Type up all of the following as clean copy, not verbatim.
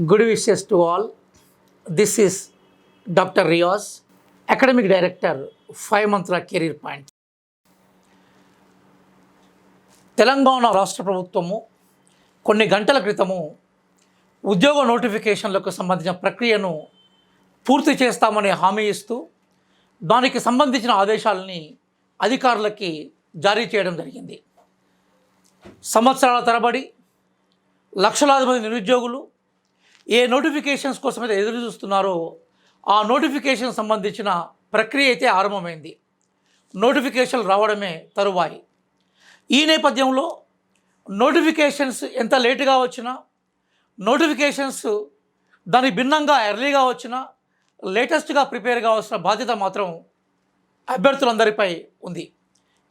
Good wishes to all. This is Dr. Riaz, Academic Director, 5 Mantra Career Point. Telangana రాష్ట్ర ప్రభుత్వము కొన్ని గంటల క్రితము ఉద్యోగ నోటిఫికేషన్లకు సంబంధించిన ప్రక్రియను పూర్తి చేస్తామని హామీ ఇస్తూ దానికి సంబంధించిన ఆదేశాలని అధికారులకి జారీ చేయడం జరిగింది. సంవత్సరాల తరబడి లక్షలాది మంది నిరుద్యోగులు ఏ నోటిఫికేషన్స్ కోసం అయితే ఎదురు చూస్తున్నారో ఆ నోటిఫికేషన్ సంబంధించిన ప్రక్రియ అయితే ఆరంభమైంది. నోటిఫికేషన్లు రావడమే తరువాయి. ఈ నేపథ్యంలో నోటిఫికేషన్స్ ఎంత లేటుగా వచ్చినా, నోటిఫికేషన్స్ దానికి భిన్నంగా ఎర్లీగా వచ్చినా, లేటెస్ట్గా ప్రిపేర్ కావాల్సిన బాధ్యత మాత్రం అభ్యర్థులందరిపై ఉంది.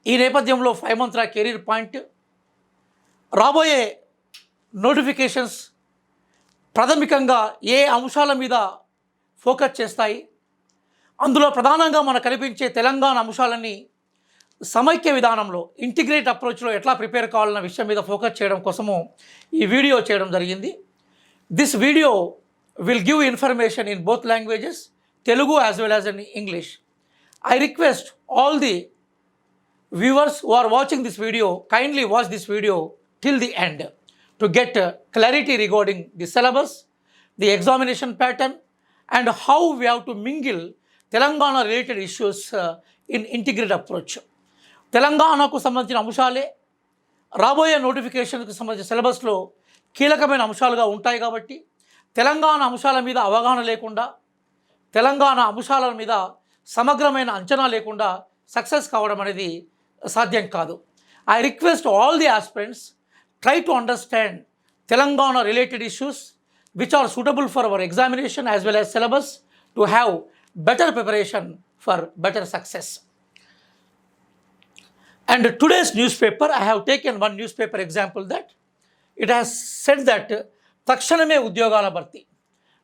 ఈ నేపథ్యంలో 5 Mantra కెరీర్ పాయింట్ రాబోయే నోటిఫికేషన్స్ ప్రాథమికంగా ఏ అంశాల మీద ఫోకస్ చేస్తాయి, అందులో ప్రధానంగా మనకు కనిపించే తెలంగాణ అంశాలన్నీ సమైక్య విధానంలో ఇంటిగ్రేట్ అప్రోచ్లో ఎట్లా ప్రిపేర్ కావాలన్న విషయం మీద ఫోకస్ చేయడం కోసము ఈ వీడియో చేయడం జరిగింది. This video will give information in both languages, Telugu as well as in English. I request all the viewers who are watching this video, kindly watch this video till the end to get clarity regarding the syllabus, the examination pattern, and how we have to mingle Telangana related issues in integrated approach. తెలంగాణకు సంబంధించిన అంశాలే రాబోయే నోటిఫికేషన్కి సంబంధించిన సిలబస్లో కీలకమైన అంశాలుగా ఉంటాయి కాబట్టి తెలంగాణ అంశాల మీద అవగాహన లేకుండా, తెలంగాణ అంశాల మీద సమగ్రమైన అంచనా లేకుండా సక్సెస్ కావడం అనేది సాధ్యం కాదు. I request all the aspirants try to understand Telangana related issues which are suitable for our examination as well as syllabus to have better preparation for better success. And today's newspaper, I have taken one newspaper example that it has said that తక్షణమే ఉద్యోగాల భర్తీ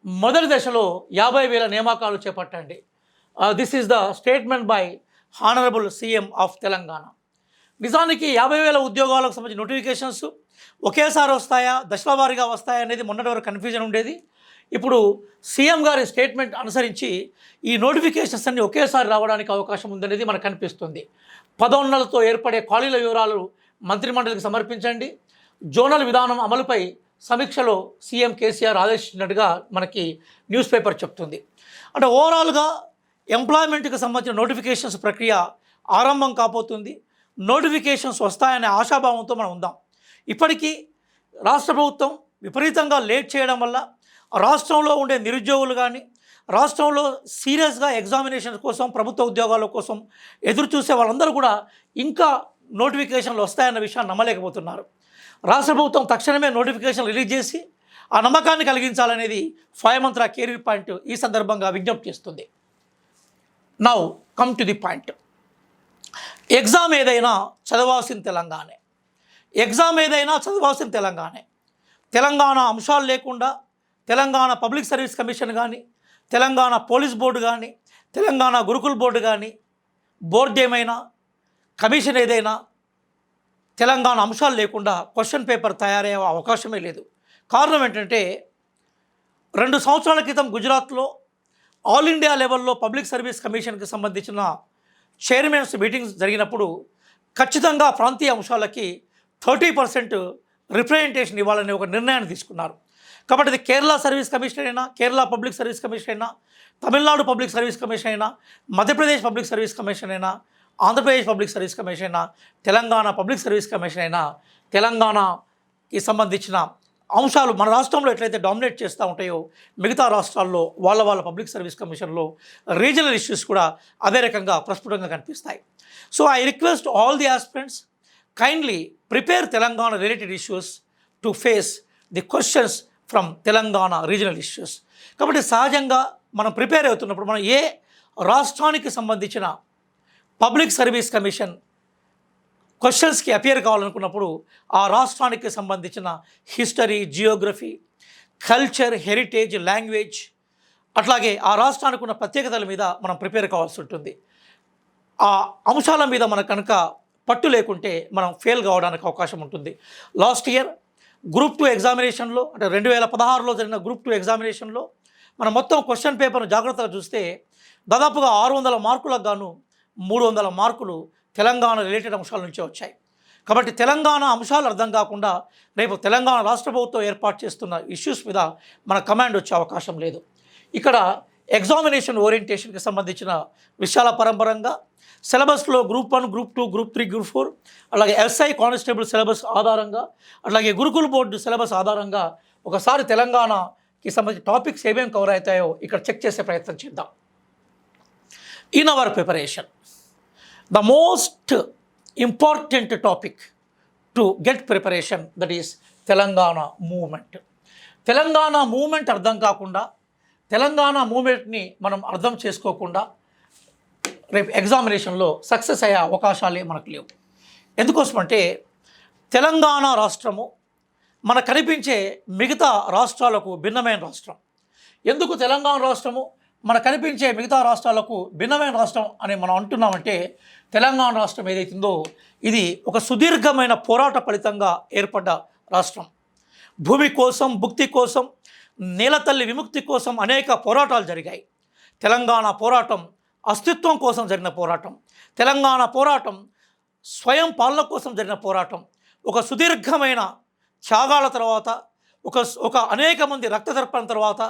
మొదటి దశలో 50,000 నియామకాలు చేపట్టండి. This is the statement by honourable CM of Telangana. నిజానికి 50,000 ఉద్యోగాలకు సంబంధించిన నోటిఫికేషన్స్ ఒకేసారి వస్తాయా, దశల వారీగా వస్తాయా అనేది మొన్నటి వరకు కన్ఫ్యూజన్ ఉండేది. ఇప్పుడు సీఎం గారి స్టేట్మెంట్ అనుసరించి ఈ నోటిఫికేషన్స్ అన్ని ఒకేసారి రావడానికి అవకాశం ఉందనేది మనకు కనిపిస్తుంది. పదోన్నలతో ఏర్పడే ఖాళీల వివరాలు మంత్రిమండలికి సమర్పించండి. జోనల్ విధానం అమలుపై సమీక్షలో సీఎం కేసీఆర్ ఆదేశించినట్టుగా మనకి న్యూస్ పేపర్ చెప్తుంది. అంటే ఓవరాల్గా ఎంప్లాయ్మెంట్కి సంబంధించిన నోటిఫికేషన్స్ ప్రక్రియ ఆరంభం కాబోతుంది. నోటిఫికేషన్స్ వస్తాయనే ఆశాభావంతో మనం ఉందాం. ఇప్పటికీ రాష్ట్ర ప్రభుత్వం విపరీతంగా లేట్ చేయడం వల్ల రాష్ట్రంలో ఉండే నిరుద్యోగులు కానీ, రాష్ట్రంలో సీరియస్గా ఎగ్జామినేషన్ కోసం, ప్రభుత్వ ఉద్యోగాల కోసం ఎదురు చూసే వాళ్ళందరూ కూడా ఇంకా నోటిఫికేషన్లు వస్తాయన్న విషయాన్ని నమ్మలేకపోతున్నారు. రాష్ట్ర ప్రభుత్వం తక్షణమే నోటిఫికేషన్ రిలీజ్ చేసి ఆ నమ్మకాన్ని కలిగించాలనేది 5 Mantra కెరీర్ పాయింట్ ఈ సందర్భంగా విజ్ఞప్తి చేస్తుంది. Now come to the point. Exam ఏదైనా చదవాల్సిన తెలంగాణే, ఎగ్జామ్ ఏదైనా చదవాల్సిన తెలంగాణే. తెలంగాణ అంశాలు లేకుండా తెలంగాణ పబ్లిక్ సర్వీస్ కమిషన్ కానీ, తెలంగాణ పోలీస్ బోర్డు కానీ, తెలంగాణ గురుకుల్ బోర్డు కానీ, బోర్డు ఏమైనా, కమిషన్ ఏదైనా తెలంగాణ అంశాలు లేకుండా క్వశ్చన్ పేపర్ తయారయ్యే అవకాశమే లేదు. కారణం ఏంటంటే 2 సంవత్సరాల క్రితం గుజరాత్లో ఆల్ ఇండియా లెవెల్లో పబ్లిక్ సర్వీస్ కమిషన్కి సంబంధించిన చైర్మన్స్ మీటింగ్స్ జరిగినప్పుడు ఖచ్చితంగా ప్రాంతీయ అంశాలకి 30% రిప్రజెంటేషన్ ఇవ్వాలనే ఒక నిర్ణయాన్ని తీసుకున్నారు. కాబట్టి అది కేరళ సర్వీస్ కమిషన్ అయినా, కేరళ పబ్లిక్ సర్వీస్ కమిషన్ అయినా, తమిళనాడు పబ్లిక్ సర్వీస్ కమిషన్ అయినా, మధ్యప్రదేశ్ పబ్లిక్ సర్వీస్ కమిషన్ అయినా, ఆంధ్రప్రదేశ్ పబ్లిక్ సర్వీస్ కమిషన్ అయినా, తెలంగాణ పబ్లిక్ సర్వీస్ కమిషన్ అయినా, తెలంగాణకి సంబంధించిన అంశాలు మన రాష్ట్రంలో ఎట్లయితే డామినేట్ చేస్తూ ఉంటాయో మిగతా రాష్ట్రాల్లో వాళ్ళ పబ్లిక్ సర్వీస్ కమిషన్లో రీజనల్ ఇష్యూస్ కూడా అదే రకంగా ప్రస్ఫుటంగా కనిపిస్తాయి. So I request all the aspirants kindly prepare Telangana related issues to face the questions from Telangana regional issues. కాబట్టి సహజంగా మనం ప్రిపేర్ అవుతున్నప్పుడు మనం ఏ రాష్ట్రానికి సంబంధించిన పబ్లిక్ సర్వీస్ కమిషన్ క్వశ్చన్స్కి అపియర్ కావాలనుకున్నప్పుడు ఆ రాష్ట్రానికి సంబంధించిన history, Geography, culture, heritage, language, అట్లాగే ఆ రాష్ట్రానికి ఉన్న ప్రత్యేకతల మీద మనం ప్రిపేర్ కావాల్సి ఉంటుంది. ఆ అంశాల మీద మనకు కనుక పట్టు లేకుంటే మనం ఫెయిల్ కావడానికి అవకాశం ఉంటుంది. లాస్ట్ ఇయర్ గ్రూప్ 2 ఎగ్జామినేషన్లో, అంటే 2016లో జరిగిన గ్రూప్ 2 ఎగ్జామినేషన్లో మనం మొత్తం క్వశ్చన్ పేపర్ను జాగ్రత్తగా చూస్తే దాదాపుగా 600 మార్కులకు గాను 300 మార్కులు తెలంగాణ రిలేటెడ్ అంశాల నుంచే వచ్చాయి. కాబట్టి తెలంగాణ అంశాలు అర్థం కాకుండా రేపు తెలంగాణ రాష్ట్ర ప్రభుత్వం ఏర్పాటు చేస్తున్న ఇష్యూస్ మీద మన కమాండ్ వచ్చే అవకాశం లేదు. ఇక్కడ ఎగ్జామినేషన్ ఓరియంటేషన్కి సంబంధించిన విషయాల పరంపరంగా సిలబస్లో గ్రూప్ 1, గ్రూప్ 2, గ్రూప్ 3, గ్రూప్ 4, అలాగే ఎస్ఐ కానిస్టేబుల్ సిలబస్ ఆధారంగా, అట్లాగే గురుకుల బోర్డు సిలబస్ ఆధారంగా ఒకసారి తెలంగాణకి సంబంధించిన టాపిక్స్ ఏమేమి కవర్ అవుతాయో ఇక్కడ చెక్ చేసే ప్రయత్నం చేద్దాం. In our preparation, the most important topic to get preparation, that is Telangana movement. Telangana movement అర్థం కాకుండా, తెలంగాణ మూమెంట్ని మనం అర్థం చేసుకోకుండా రేపు ఎగ్జామినేషన్లో సక్సెస్ అయ్యే అవకాశాలే మనకు లేవు. ఎందుకోసమంటే తెలంగాణ రాష్ట్రము మనకు కనిపించే మిగతా రాష్ట్రాలకు భిన్నమైన రాష్ట్రం. ఎందుకు తెలంగాణ రాష్ట్రము మనకు కనిపించే మిగతా రాష్ట్రాలకు భిన్నమైన రాష్ట్రం అని మనం అంటున్నామంటే, తెలంగాణ రాష్ట్రం ఏదైతుందో ఇది ఒక సుదీర్ఘమైన పోరాట ఫలితంగా ఏర్పడ్డ రాష్ట్రం. భూమి కోసం, భుక్తి కోసం, నేలతల్లి విముక్తి కోసం అనేక పోరాటాలు జరిగాయి. తెలంగాణ పోరాటం అస్తిత్వం కోసం జరిగిన పోరాటం. తెలంగాణ పోరాటం స్వయం పాలన కోసం జరిగిన పోరాటం. ఒక సుదీర్ఘమైన త్యాగాల తర్వాత, ఒక అనేక మంది రక్తదర్పణ తర్వాత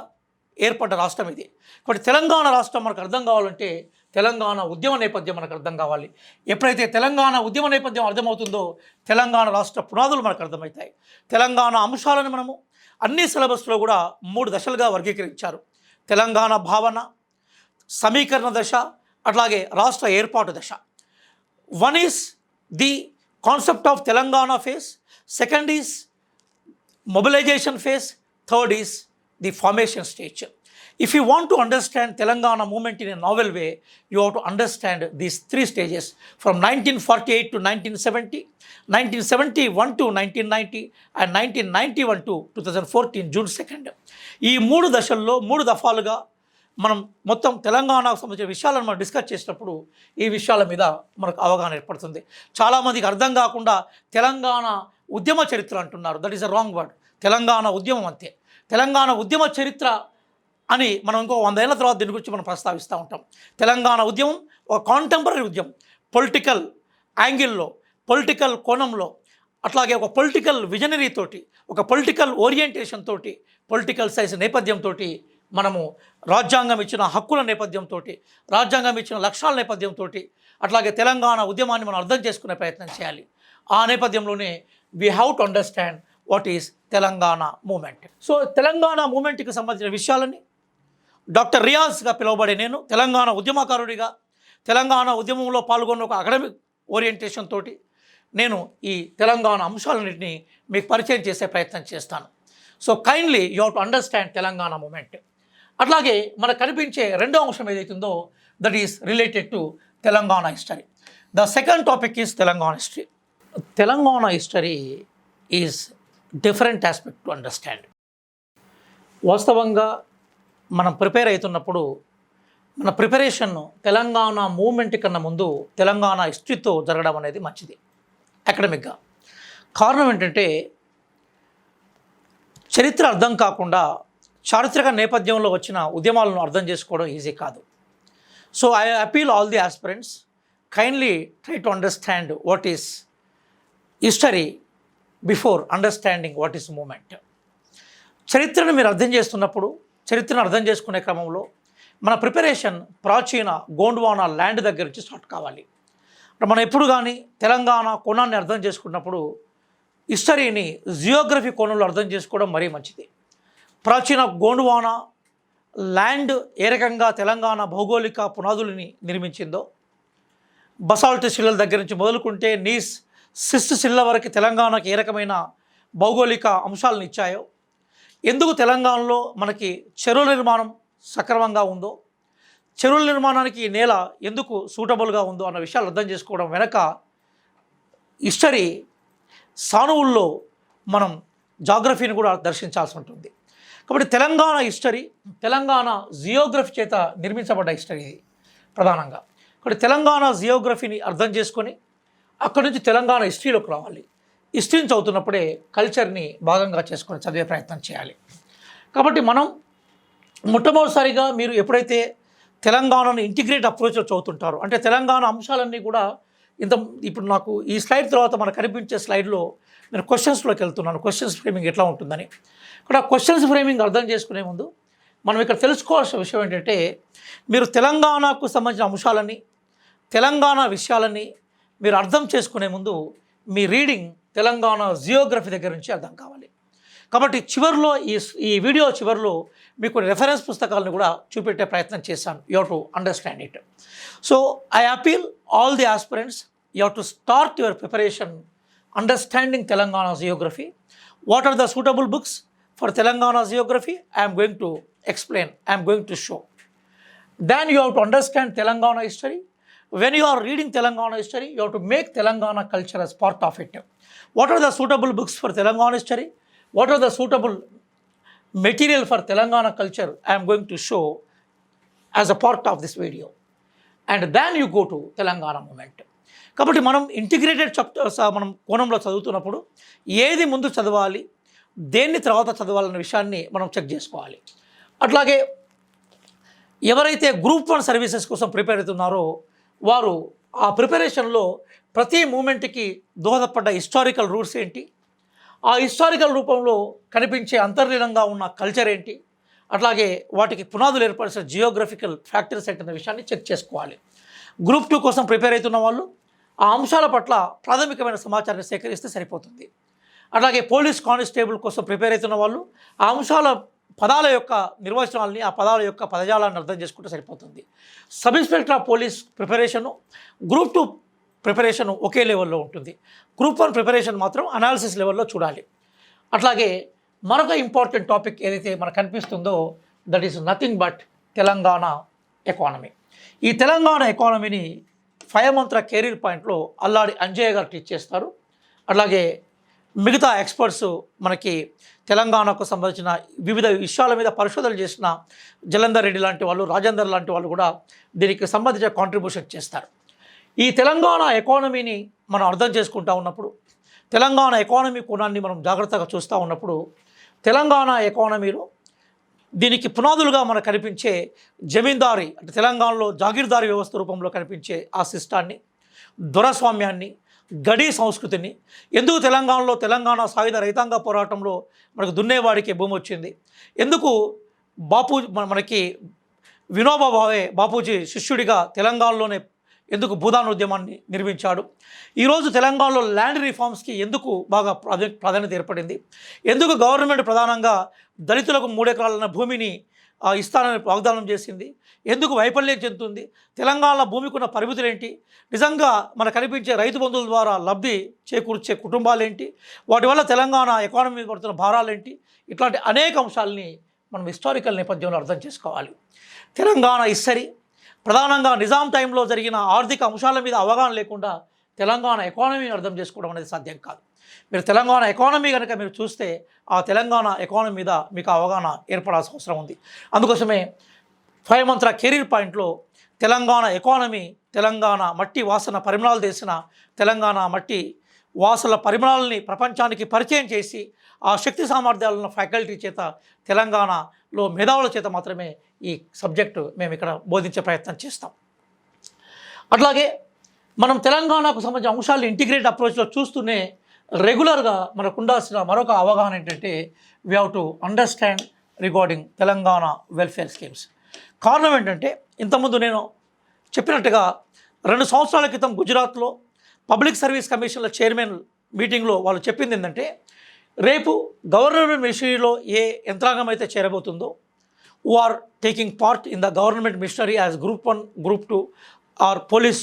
ఏర్పడ్డ రాష్ట్రం ఇది. కాబట్టి తెలంగాణ రాష్ట్రం మనకు అర్థం కావాలంటే తెలంగాణ ఉద్యమ నేపథ్యం మనకు అర్థం కావాలి. ఎప్పుడైతే తెలంగాణ ఉద్యమ నేపథ్యం అర్థమవుతుందో తెలంగాణ రాష్ట్ర పునాదులు మనకు అర్థమవుతాయి. తెలంగాణ అంశాలను మనము అన్ని సిలబస్లో కూడా 3 దశలుగా వర్గీకరించారు. తెలంగాణ భావన, సమీకరణ దశ, అట్లాగే రాష్ట్ర ఏర్పాటు దశ. 1 is the concept of Telangana phase, 2nd is mobilisation phase, 3rd is the formation stage. If you want to understand Telangana movement in a novel way, you have to understand these 3 stages from 1948 to 1970, 1971 to 1990, and 1991 to 2014 June 2nd. ఈ 3 దశల్లో 3 దఫాలుగా మనం మొత్తం తెలంగాణకు సంబంధించిన విషయాలను మనం discuss చేసినప్పుడు ఈ విషయాల మీద మనకు అవగాహన ఏర్పడుతుంది. చాలామందికి అర్థం కాకుండా తెలంగాణ ఉద్యమ చరిత్ర అంటున్నారు. That is a wrong word. Telangana ఉద్యమం అంతే. తెలంగాణ ఉద్యమ చరిత్ర అని మనం ఇంకో 100 ఏళ్ల తర్వాత దీని గురించి మనం ప్రస్తావిస్తూ ఉంటాం. తెలంగాణ ఉద్యమం ఒక కాంటెంపరీ ఉద్యమం. పొలిటికల్ యాంగిల్లో, పొలిటికల్ కోణంలో, అట్లాగే ఒక పొలిటికల్ విజనరీ తోటి, ఒక పొలిటికల్ ఓరియంటేషన్ తోటి, పొలిటికల్ సైన్స్ నేపథ్యంతో మనము రాజ్యాంగం ఇచ్చిన హక్కుల నేపథ్యంతో, రాజ్యాంగం ఇచ్చిన లక్ష్యాల నేపథ్యంతో, అట్లాగే తెలంగాణ ఉద్యమాన్ని మనం అర్థం చేసుకునే ప్రయత్నం చేయాలి. ఆ నేపథ్యంలోనే we have to understand what is Telangana movement. So Telangana మూమెంట్కి సంబంధించిన విషయాలని డాక్టర్ రియాజ్గా పిలువబడే నేను తెలంగాణ ఉద్యమకారుడిగా, తెలంగాణ ఉద్యమంలో పాల్గొన్న ఒక అకాడమిక్ ఓరియంటేషన్ తోటి నేను ఈ తెలంగాణ అంశాలన్నింటినీ మీకు పరిచయం చేసే ప్రయత్నం చేస్తాను. So kindly you have to understand Telangana movement. అట్లాగే మనకు కనిపించే రెండో అంశం ఏదైతుందో that is related to Telangana history. The second topic is Telangana history. Telangana history is different aspect to understand. వాస్తవంగా మనం ప్రిపేర్ అవుతున్నప్పుడు మన ప్రిపరేషన్ తెలంగాణ మూమెంట్ కన్నా ముందు తెలంగాణ హిస్టరీతో జరగడం అనేది మంచిది అకాడమిక్గా. కారణం ఏంటంటే చరిత్ర అర్థం కాకుండా చారిత్రక నేపథ్యంలో వచ్చిన ఉద్యమాలను అర్థం చేసుకోవడం ఈజీ కాదు. So I appeal all the aspirants, kindly try to understand what is history before understanding what is movement. చరిత్రను మీరు అర్థం చేస్తున్నప్పుడు, చరిత్రను అర్థం చేసుకునే క్రమంలో మన ప్రిపరేషన్ ప్రాచీన గోండ్వానా ల్యాండ్ దగ్గర నుంచి స్టార్ట్ కావాలి. మనం ఎప్పుడు కానీ తెలంగాణ కోణాన్ని అర్థం చేసుకున్నప్పుడు హిస్టరీని జియోగ్రఫీ కోణంలో అర్థం చేసుకోవడం మరీ మంచిది. ప్రాచీన గోండ్వానా ల్యాండ్ ఏ రకంగా తెలంగాణ భౌగోళిక పునాదులని నిర్మించిందో, బసాల్ట్ శిలల దగ్గర నుంచి మొదలుకుంటే నీస్ సిస్ట్ శిల్ల వరకు తెలంగాణకి ఏ రకమైన భౌగోళిక అంశాలను ఇచ్చాయో, ఎందుకు తెలంగాణలో మనకి చెరువుల నిర్మాణం సక్రమంగా ఉందో, చెరువుల నిర్మాణానికి ఈ నేల ఎందుకు సూటబుల్గా ఉందో అన్న విషయాలు అర్థం చేసుకోవడం వెనక హిస్టరీ సానువుల్లో మనం జాగ్రఫీని కూడా దర్శించాల్సి ఉంటుంది. కాబట్టి తెలంగాణ హిస్టరీ, తెలంగాణ జియోగ్రఫీ చేత నిర్మించబడ్డ హిస్టరీ ఇది ప్రధానంగా. కాబట్టి తెలంగాణ జియోగ్రఫీని అర్థం చేసుకొని అక్కడి నుంచి తెలంగాణ హిస్టరీలోకి రావాలి. హిస్టరీని చదువుతున్నప్పుడే కల్చర్ని భాగంగా చేసుకొని చదివే ప్రయత్నం చేయాలి. కాబట్టి మనం మొట్టమొదటిసారిగా మీరు ఎప్పుడైతే తెలంగాణను ఇంటిగ్రేట్ అప్రోచ్లో చదువుతుంటారో, అంటే తెలంగాణ అంశాలన్నీ కూడా ఇప్పుడు నాకు ఈ స్లైడ్ తర్వాత మనకు కనిపించే స్లైడ్లో నేను క్వశ్చన్స్లోకి వెళ్తున్నాను, క్వశ్చన్స్ ఫ్రేమింగ్ ఎట్లా ఉంటుందని. ఇక్కడ క్వశ్చన్స్ ఫ్రేమింగ్ అర్థం చేసుకునే ముందు మనం ఇక్కడ తెలుసుకోవాల్సిన విషయం ఏంటంటే, మీరు తెలంగాణకు సంబంధించిన అంశాలని, తెలంగాణ విషయాలని మీరు అర్థం చేసుకునే ముందు మీ రీడింగ్ తెలంగాణ జియోగ్రఫీ దగ్గర నుంచి అర్థం కావాలి. కాబట్టి చివరిలో ఈ వీడియో చివరిలో మీకు రెఫరెన్స్ పుస్తకాలను కూడా చూపెట్టే ప్రయత్నం చేశాను. You have to understand it. So I appeal all the aspirants, you have to start your preparation understanding Telangana geography. What are the suitable books for Telangana geography? I'm going to explain, I am going to show. Then you have to understand Telangana history. When you are reading Telangana history, you have to make Telangana culture as part of it. What are the suitable books for Telangana history? What are the suitable material for Telangana culture? I am going to show as a part of this video. And then you go to Telangana movement. కాబట్టి మనం integrated మనం కోణంలో చదువుతున్నప్పుడు ఏది ముందు చదవాలి, దేన్ని తర్వాత చదవాలన్న విషయాన్ని మనం చెక్ చేసుకోవాలి. అట్లాగే ఎవరైతే గ్రూప్ 1 సర్వీసెస్ కోసం ప్రిపేర్ అవుతున్నారో వారు ఆ ప్రిపరేషన్లో ప్రతి మూమెంట్కి దోహదపడ్డ హిస్టారికల్ రూట్స్ ఏంటి, ఆ హిస్టారికల్ రూపంలో కనిపించే అంతర్లీనంగా ఉన్న కల్చర్ ఏంటి, అట్లాగే వాటికి పునాదులు ఏర్పరిచిన జియోగ్రఫికల్ ఫ్యాక్టర్స్ ఏంటనే విషయాన్ని చెక్ చేసుకోవాలి. గ్రూప్ 2 కోసం ప్రిపేర్ అవుతున్న వాళ్ళు ఆ అంశాల పట్ల ప్రాథమికమైన సమాచారాన్ని సేకరిస్తే సరిపోతుంది. అట్లాగే పోలీస్ కానిస్టేబుల్ కోసం ప్రిపేర్ అవుతున్న వాళ్ళు ఆ అంశాల పదాల యొక్క నిర్వచనాలని, ఆ పదాల యొక్క పదజాలాన్ని అర్థం చేసుకుంటే సరిపోతుంది. Sub inspector of police preparation, group 2 preparation ఒకే లెవెల్లో ఉంటుంది. గ్రూప్ 1 ప్రిపరేషన్ మాత్రం అనాలిసిస్ లెవెల్లో చూడాలి. అట్లాగే మరొక ఇంపార్టెంట్ టాపిక్ ఏదైతే మనకు కనిపిస్తుందో that is nothing but Telangana economy. ఈ తెలంగాణ ఎకానమీని 5 మంత్ర కెరీర్ పాయింట్లో అల్లాడి అంజయ్య గారు టీచ్ చేస్తారు. అట్లాగే మిగతా ఎక్స్పర్ట్స్ మనకి తెలంగాణకు సంబంధించిన వివిధ విషయాల మీద పరిశోధనలు చేసిన జలంధర్ రెడ్డి లాంటి వాళ్ళు, రాజేందర్ లాంటి వాళ్ళు కూడా దీనికి సంబంధించిన కాంట్రిబ్యూషన్ చేస్తారు. ఈ తెలంగాణ ఎకానమీని మనం అర్థం చేసుకుంటూ ఉన్నప్పుడు, తెలంగాణ ఎకానమీ కోణాన్ని మనం జాగ్రత్తగా చూస్తూ ఉన్నప్పుడు, తెలంగాణ ఎకానమీలో దీనికి పునాదులుగా మనకు కనిపించే జమీందారీ, అంటే తెలంగాణలో జాగీర్దారీ వ్యవస్థ రూపంలో కనిపించే ఆ సిస్టాన్ని, దొరస్వామ్యాన్ని, గడీ సంస్కృతిని, ఎందుకు తెలంగాణ సాయుధ రైతాంగ పోరాటంలో మనకు దున్నేవాడికి భూమి వచ్చింది, ఎందుకు మనకి వినోబా భావే బాపూజీ శిష్యుడిగా తెలంగాణలోనే ఎందుకు భూదాన ఉద్యమాన్ని నిర్మించాడు, ఈరోజు తెలంగాణలో ల్యాండ్ రిఫార్మ్స్కి ఎందుకు బాగా ప్రాధాన్యత ఏర్పడింది, ఎందుకు గవర్నమెంట్ ప్రధానంగా దళితులకు 3 ఎకరాల భూమిని ఇస్తానని వాగ్దానం చేసింది, ఎందుకు వైఫల్యం చెందుతుంది, తెలంగాణలో భూమికున్న పరిమితులు ఏంటి, నిజంగా మనకు కనిపించే రైతు బంధువుల ద్వారా లబ్ధి చేకూర్చే కుటుంబాలేంటి, వాటి వల్ల తెలంగాణ ఎకానమీ పడుతున్న భారాలేంటి, ఇట్లాంటి అనేక అంశాలని మనం హిస్టారికల్ నేపథ్యంలో అర్థం చేసుకోవాలి. తెలంగాణ హిస్టరీ ప్రధానంగా నిజాం టైంలో జరిగిన ఆర్థిక అంశాల మీద అవగాహన లేకుండా తెలంగాణ ఎకానమీని అర్థం చేసుకోవడం అనేది సాధ్యం కాదు. మీరు తెలంగాణ ఎకానమీ కనుక మీరు చూస్తే ఆ తెలంగాణ ఎకానమీ మీద మీకు అవగాహన ఏర్పడాల్సిన అవసరం ఉంది. అందుకోసమే 5 మంత్ర కెరీర్ పాయింట్లో తెలంగాణ ఎకానమీ, తెలంగాణ మట్టి వాసన పరిమళాలు చేసిన తెలంగాణ మట్టి వాసన పరిమళాలని ప్రపంచానికి పరిచయం చేసి ఆ శక్తి సామర్థ్యాలను ఫ్యాకల్టీ చేత, తెలంగాణలో మేధావుల చేత మాత్రమే ఈ సబ్జెక్టు మేము ఇక్కడ బోధించే ప్రయత్నం చేస్తాం. అట్లాగే మనం తెలంగాణకు సంబంధించిన అంశాలను ఇంటిగ్రేట్ అప్రోచ్లో చూస్తూనే రెగ్యులర్గా మనకు ఉండాల్సిన మరొక అవగాహన ఏంటంటే we have to understand regarding Telangana welfare schemes. కారణం ఏంటంటే ఇంతకుముందు నేను చెప్పినట్టుగా 2 సంవత్సరాల క్రితం గుజరాత్లో పబ్లిక్ సర్వీస్ కమిషన్ల చైర్మన్ మీటింగ్లో వాళ్ళు చెప్పింది ఏంటంటే, రేపు గవర్నమెంట్ మిషనరీలో ఏ యంత్రాంగం అయితే చేరబోతుందో, who are taking part in the government machinery as group 1, group 2 or police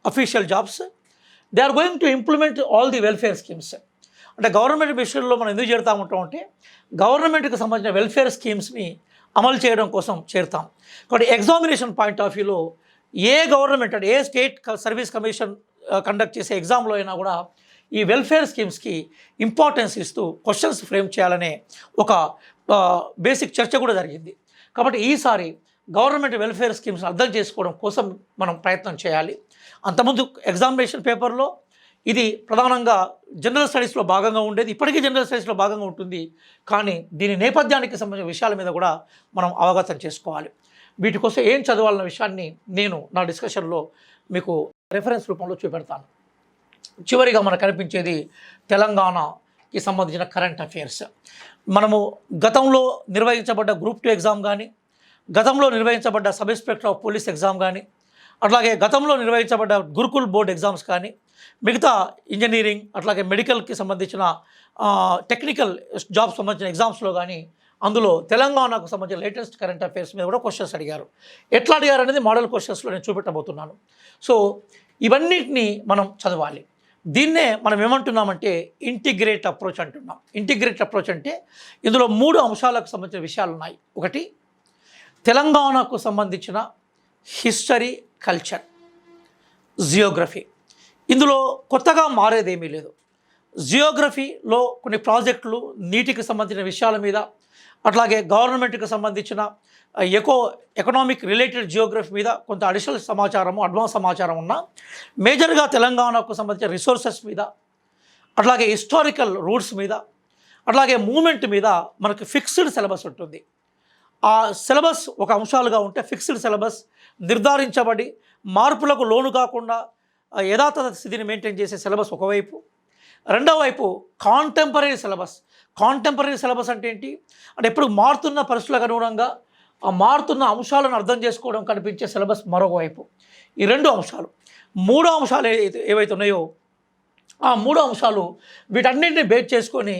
official jobs, they are going to implement all the welfare schemes. అంటే గవర్నమెంట్ మిషనరీలో మనం ఎందుకు చేరుతా ఉంటాం అంటే గవర్నమెంట్కి సంబంధించిన వెల్ఫేర్ స్కీమ్స్ని అమలు చేయడం కోసం చేరుతాం. కాబట్టి ఎగ్జామినేషన్ పాయింట్ ఆఫ్ వ్యూలో ఏ గవర్నమెంట్ అంటే ఏ స్టేట్ సర్వీస్ కమిషన్ కండక్ట్ చేసే ఎగ్జామ్లో అయినా కూడా ఈ వెల్ఫేర్ స్కీమ్స్కి ఇంపార్టెన్స్ ఇస్తూ క్వశ్చన్స్ ఫ్రేమ్ చేయాలనే ఒక బేసిక్ చర్చ కూడా జరిగింది. కాబట్టి ఈసారి గవర్నమెంట్ వెల్ఫేర్ స్కీమ్స్ అర్థం చేసుకోవడం కోసం మనం ప్రయత్నం చేయాలి. అంతకుముందు ఎగ్జామినేషన్ పేపర్లో ఇది ప్రధానంగా జనరల్ స్టడీస్లో భాగంగా ఉండేది, ఇప్పటికీ జనరల్ స్టడీస్లో భాగంగా ఉంటుంది. కానీ దీని నేపథ్యానికి సంబంధించిన విషయాల మీద కూడా మనం అవగతం చేసుకోవాలి. వీటి కోసం ఏం చదవాలన్న విషయాన్ని నేను నా డిస్కషన్లో మీకు రెఫరెన్స్ రూపంలో చూపెడతాను. చివరిగా మనకు కనిపించేది తెలంగాణకి సంబంధించిన కరెంట్ అఫైర్స్. మనము గతంలో నిర్వహించబడ్డ గ్రూప్ 2 ఎగ్జామ్ కానీ, గతంలో నిర్వహించబడ్డ sub inspector of police exam కానీ, అట్లాగే గతంలో నిర్వహించబడ్డ గురుకుల్ బోర్డ్ ఎగ్జామ్స్ కానీ, మిగతా ఇంజనీరింగ్ అట్లాగే మెడికల్కి సంబంధించిన టెక్నికల్ జాబ్స్ సంబంధించిన ఎగ్జామ్స్లో కానీ అందులో తెలంగాణకు సంబంధించిన లేటెస్ట్ కరెంట్ అఫైర్స్ మీద కూడా క్వశ్చన్స్ అడిగారు. ఎట్లా అడిగారు అనేది మోడల్ క్వశ్చన్స్లో నేను చూపెట్టబోతున్నాను. సో ఇవన్నిటిని మనం చదవాలి. దీన్నే మనం ఏమంటున్నామంటే ఇంటిగ్రేట్ అప్రోచ్ అంటున్నాం. ఇంటిగ్రేట్ అప్రోచ్ అంటే ఇందులో 3 అంశాలకు సంబంధించిన విషయాలు ఉన్నాయి. ఒకటి తెలంగాణకు సంబంధించిన హిస్టరీ, కల్చర్, జియోగ్రఫీ. ఇందులో కొత్తగా మారేదేమీ లేదు. జియోగ్రఫీలో కొన్ని ప్రాజెక్టులు, నీటికి సంబంధించిన విషయాల మీద, అట్లాగే గవర్నమెంట్కి సంబంధించిన ఎకనామిక్ రిలేటెడ్ జియోగ్రఫీ మీద కొంత అడిషనల్ సమాచారము, అడ్వాన్స్ సమాచారం ఉన్న మేజర్గా తెలంగాణకు సంబంధించిన రిసోర్సెస్ మీద, అట్లాగే హిస్టారికల్ రూట్స్ మీద, అట్లాగే మూమెంట్ మీద మనకు ఫిక్స్డ్ సిలబస్ ఉంటుంది. ఆ సిలబస్ ఒక అంశాలుగా ఉంటే ఫిక్స్డ్ సిలబస్ నిర్ధారించబడి మార్పులకు లోను కాకుండా యథాతథ స్థితిని మెయింటైన్ చేసే సిలబస్ ఒకవైపు, రెండవ వైపు కాంటెంపరీ సిలబస్. కాంటెంపరీ సిలబస్ అంటే ఏంటి అంటే ఎప్పుడు మారుతున్న పరిస్థితులకు అనుగుణంగా ఆ మారుతున్న అంశాలను అర్థం చేసుకోవడం కనిపించే సిలబస్ మరొక వైపు. ఈ 2 అంశాలు. 3 అంశాలు ఏవైతే ఉన్నాయో ఆ 3 అంశాలు వీటన్నింటినీ బేస్ చేసుకొని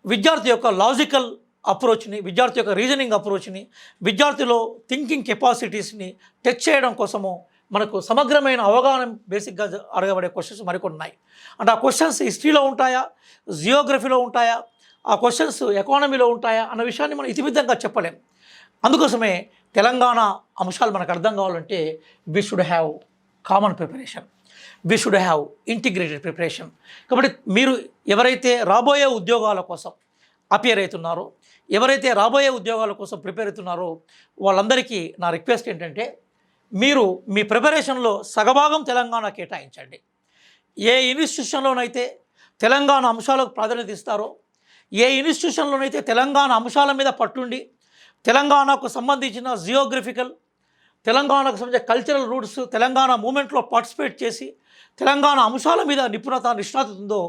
విద్యార్థి యొక్క లాజికల్ అప్రోచ్ని, విద్యార్థి యొక్క రీజనింగ్ అప్రోచ్ని, విద్యార్థిలో థింకింగ్ కెపాసిటీస్ని టెస్ట్ చేయడం కోసము మనకు సమగ్రమైన అవగాహన బేసిక్గా అడగబడే క్వశ్చన్స్ మరికొన్ని ఉన్నాయి. అంటే ఆ క్వశ్చన్స్ హిస్టరీలో ఉంటాయా, జియోగ్రఫీలో ఉంటాయా, ఆ క్వశ్చన్స్ ఎకానమీలో ఉంటాయా అన్న విషయాన్ని మనం ఇతిమితంగా చెప్పలేం. అందుకోసమే తెలంగాణ అంశాలు మనకు అర్థం కావాలంటే we should have common preparation, we should have integrated preparation. కాబట్టి మీరు ఎవరైతే రాబోయే ఉద్యోగాల కోసం అపియర్ అవుతున్నారో, ఎవరైతే రాబోయే ఉద్యోగాల కోసం ప్రిపేర్ అవుతున్నారో వాళ్ళందరికీ నా రిక్వెస్ట్ ఏంటంటే మీరు మీ ప్రిపరేషన్లో సగభాగం తెలంగాణ కేటాయించండి. ఏ ఇన్స్టిట్యూషన్లోనైతే తెలంగాణ అంశాలకు ప్రాధాన్యత ఇస్తారో, ఏ ఇన్స్టిట్యూషన్లోనైతే తెలంగాణ అంశాల మీద పట్టుండి తెలంగాణకు సంబంధించిన జియోగ్రఫికల్, తెలంగాణకు సంబంధించిన కల్చరల్ రూట్స్, తెలంగాణ మూమెంట్లో పార్టిసిపేట్ చేసి తెలంగాణ అంశాల మీద నిష్ణాత ఉందో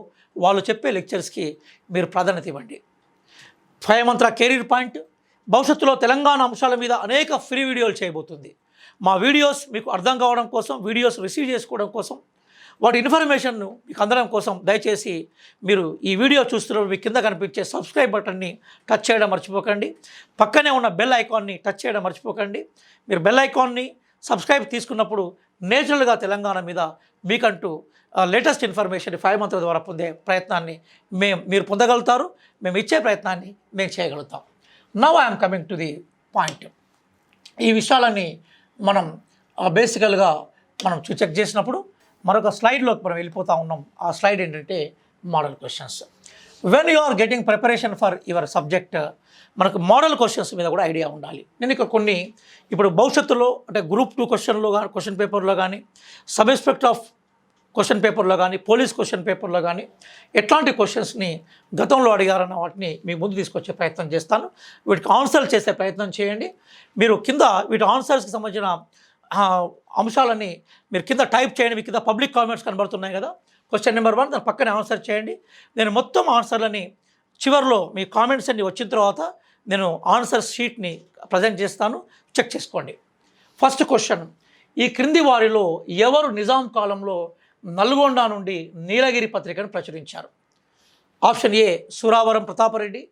వాళ్ళు చెప్పే లెక్చర్స్కి మీరు ప్రాధాన్యత ఇవ్వండి. 5 మంత్ర కెరీర్ పాయింట్ భవిష్యత్తులో తెలంగాణ అంశాల మీద అనేక ఫ్రీ వీడియోలు చేయబోతుంది. మా వీడియోస్ మీకు అర్థం కావడం కోసం, వీడియోస్ రిసీవ్ చేసుకోవడం కోసం, వాటి ఇన్ఫర్మేషన్ను మీకు అందడం కోసం దయచేసి మీరు ఈ వీడియో చూస్తున్నప్పుడు మీ కింద కనిపించే సబ్స్క్రైబ్ బటన్ని టచ్ చేయడం మర్చిపోకండి. పక్కనే ఉన్న బెల్ ఐకాన్ని టచ్ చేయడం మర్చిపోకండి. మీరు బెల్ ఐకాన్ని సబ్స్క్రైబ్ తీసుకున్నప్పుడు నేచురల్గా తెలంగాణ మీద మీకంటూ లేటెస్ట్ ఇన్ఫర్మేషన్ 5 మంత్ల ద్వారా పొందే ప్రయత్నాన్ని మీరు పొందగలుగుతారు. మేము ఇచ్చే ప్రయత్నాన్ని మేము చేయగలుగుతాం. Now I'm coming to the point. ఈ విషయాలన్నీ మనం బేసికల్గా మనం చెక్ చేసినప్పుడు మరొక స్లైడ్లోకి మనం వెళ్ళిపోతూ ఉన్నాం. ఆ స్లైడ్ ఏంటంటే model questions. When you are getting preparation for your subject మనకు మోడల్ క్వశ్చన్స్ మీద కూడా ఐడియా ఉండాలి. నేను ఇక్కడ కొన్ని ఇప్పుడు భవిష్యత్తులో అంటే గ్రూప్ 2 క్వశ్చన్లో కానీ, క్వశ్చన్ పేపర్లో కానీ, సబ్ ఇన్స్పెక్టర్ ఆఫ్ క్వశ్చన్ పేపర్లో కానీ, పోలీస్ క్వశ్చన్ పేపర్లో కానీ ఎట్లాంటి క్వశ్చన్స్ని గతంలో అడిగారన్న వాటిని మీ ముందు తీసుకొచ్చే ప్రయత్నం చేస్తాను. వీటికి ఆన్సర్ చేసే ప్రయత్నం చేయండి. మీరు కింద వీటి ఆన్సర్స్కి సంబంధించిన అంశాలని మీరు కింద టైప్ చేయండి. మీ కింద పబ్లిక్ కామెంట్స్ కనబడుతున్నాయి కదా, క్వశ్చన్ నెంబర్ 1 దాని పక్కనే ఆన్సర్ చేయండి. నేను మొత్తం ఆన్సర్లని చివరిలో మీ కామెంట్స్ అన్ని వచ్చిన తర్వాత నేను ఆన్సర్ షీట్ని ప్రజెంట్ చేస్తాను, చెక్ చేసుకోండి. ఫస్ట్ క్వశ్చన్, ఈ క్రింది వారిలో ఎవరు నిజాం కాలంలో నల్గొండ నుండి నీలగిరి పత్రికను ప్రచురించారు? Option A Suravaram Pratapa Reddy,